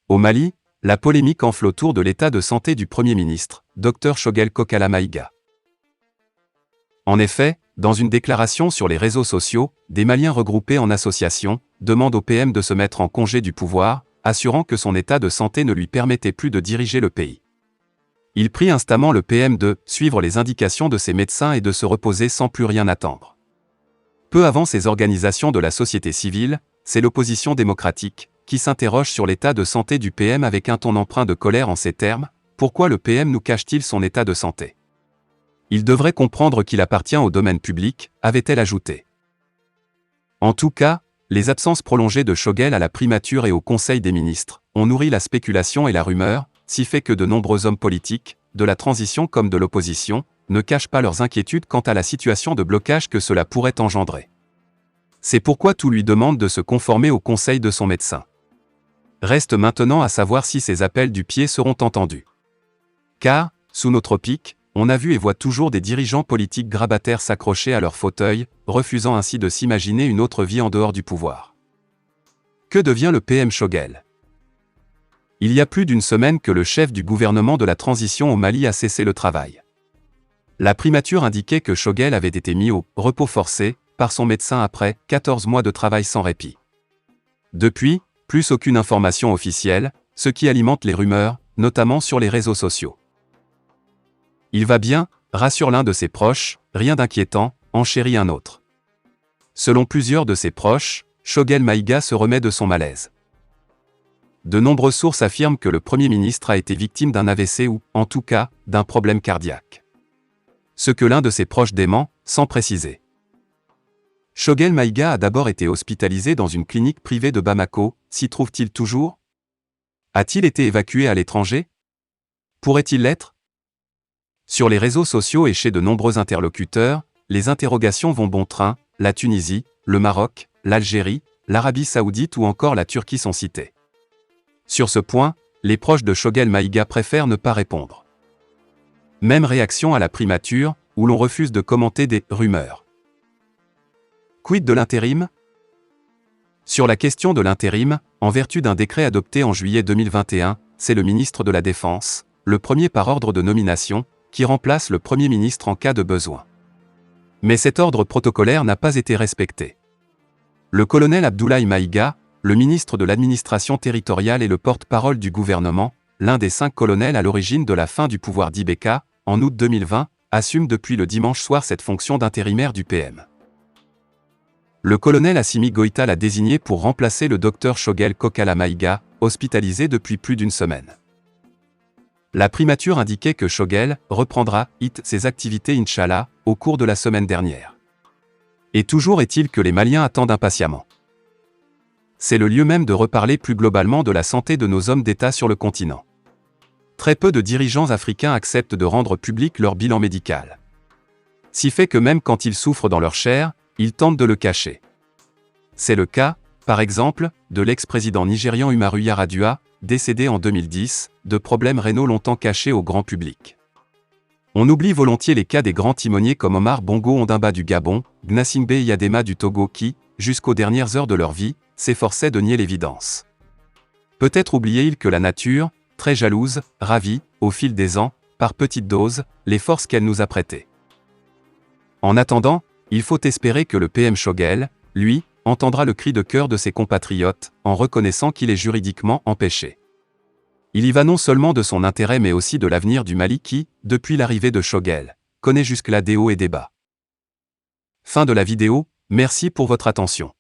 Au Mali, la polémique enfle autour de l'état de santé du Premier ministre, Dr Choguel Kokala Maïga. En effet, dans une déclaration sur les réseaux sociaux, des Maliens regroupés en association demandent au PM de se mettre en congé du pouvoir, assurant que son état de santé ne lui permettait plus de diriger le pays. Il prie instamment le PM de suivre les indications de ses médecins et de se reposer sans plus rien attendre. Peu avant ces organisations de la société civile, c'est l'opposition démocratique qui s'interroge sur l'état de santé du PM avec un ton empreint de colère en ces termes: pourquoi le PM nous cache-t-il son état de santé? Il devrait comprendre qu'il appartient au domaine public, avait-elle ajouté. En tout cas, les absences prolongées de Choguel à la primature et au Conseil des ministres ont nourri la spéculation et la rumeur, si fait que de nombreux hommes politiques, de la transition comme de l'opposition, ne cachent pas leurs inquiétudes quant à la situation de blocage que cela pourrait engendrer. C'est pourquoi tout lui demande de se conformer au conseil de son médecin. Reste maintenant à savoir si ces appels du pied seront entendus. Car, sous nos tropiques, on a vu et voit toujours des dirigeants politiques grabataires s'accrocher à leur fauteuil, refusant ainsi de s'imaginer une autre vie en dehors du pouvoir. Que devient le PM Choguel? Il y a plus d'une semaine que le chef du gouvernement de la transition au Mali a cessé le travail. La primature indiquait que Choguel avait été mis au repos forcé par son médecin après 14 mois de travail sans répit. Depuis, plus aucune information officielle, ce qui alimente les rumeurs, notamment sur les réseaux sociaux. Il va bien, rassure l'un de ses proches, rien d'inquiétant, enchérit un autre. Selon plusieurs de ses proches, Choguel Maïga se remet de son malaise. De nombreuses sources affirment que le Premier ministre a été victime d'un AVC ou, en tout cas, d'un problème cardiaque. Ce que l'un de ses proches dément, sans préciser. Choguel Maïga a d'abord été hospitalisé dans une clinique privée de Bamako, s'y trouve-t-il toujours? A-t-il été évacué à l'étranger? Pourrait-il l'être? Sur les réseaux sociaux et chez de nombreux interlocuteurs, les interrogations vont bon train, la Tunisie, le Maroc, l'Algérie, l'Arabie Saoudite ou encore la Turquie sont cités. Sur ce point, les proches de Choguel Maïga préfèrent ne pas répondre. Même réaction à la primature, où l'on refuse de commenter des rumeurs. Quid de l'intérim? Sur la question de l'intérim, en vertu d'un décret adopté en juillet 2021, c'est le ministre de la Défense, le premier par ordre de nomination, qui remplace le Premier ministre en cas de besoin. Mais cet ordre protocolaire n'a pas été respecté. Le colonel Abdoulaye Maïga, le ministre de l'administration territoriale et le porte-parole du gouvernement, l'un des 5 colonels à l'origine de la fin du pouvoir d'Ibeka, en août 2020, assume depuis le dimanche soir cette fonction d'intérimaire du PM. Le colonel Assimi Goïta l'a désigné pour remplacer le docteur Choguel Kokala Maïga, hospitalisé depuis plus d'une semaine. La primature indiquait que Choguel reprendra ses activités Inch'Allah au cours de la semaine dernière. Et toujours est-il que les Maliens attendent impatiemment. C'est le lieu même de reparler plus globalement de la santé de nos hommes d'État sur le continent. Très peu de dirigeants africains acceptent de rendre public leur bilan médical. Si fait que même quand ils souffrent dans leur chair, ils tentent de le cacher. C'est le cas, par exemple, de l'ex-président nigérian Umaru Yar'Adua, décédé en 2010, de problèmes rénaux longtemps cachés au grand public. On oublie volontiers les cas des grands timoniers comme Omar Bongo Ondimba du Gabon, Gnassingbé Yadema du Togo qui, jusqu'aux dernières heures de leur vie, s'efforçaient de nier l'évidence. Peut-être oubliait-il que la nature, très jalouse, ravit, au fil des ans, par petites doses, les forces qu'elle nous a prêtées. En attendant, il faut espérer que le PM Choguel, lui, entendra le cri de cœur de ses compatriotes, en reconnaissant qu'il est juridiquement empêché. Il y va non seulement de son intérêt mais aussi de l'avenir du Mali qui, depuis l'arrivée de Choguel, connaît jusque-là des hauts et des bas. Fin de la vidéo, merci pour votre attention.